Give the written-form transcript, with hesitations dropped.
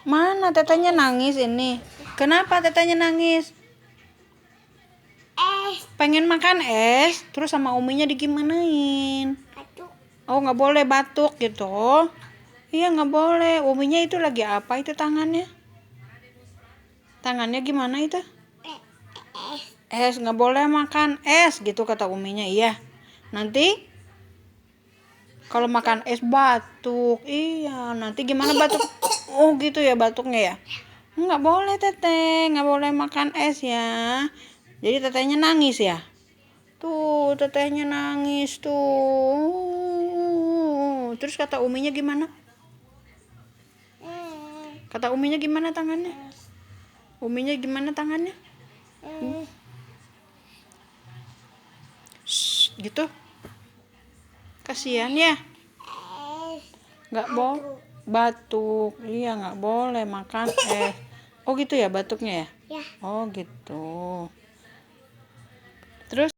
Mana tetenya nangis ini? Kenapa tetenya nangis? Pengen makan es, terus sama uminya digimanain? Oh, nggak boleh batuk gitu. Iya, nggak boleh. Uminya itu lagi apa itu tangannya? Tangannya gimana itu? Es, nggak boleh makan es gitu kata uminya. Iya. Nanti kalau makan es batuk. Iya, nanti gimana batuk? Oh gitu ya batuknya ya. Nggak boleh teteh, nggak boleh makan es ya. Jadi tetehnya nangis ya. Tuh tetehnya nangis tuh. Terus kata uminya gimana? Kata uminya gimana tangannya? Uminya gimana tangannya? Shh, gitu. Kasihan ya. Nggak boleh batuk. Iya, nggak boleh makan es. Oh gitu ya batuknya ya? Oh gitu. Terus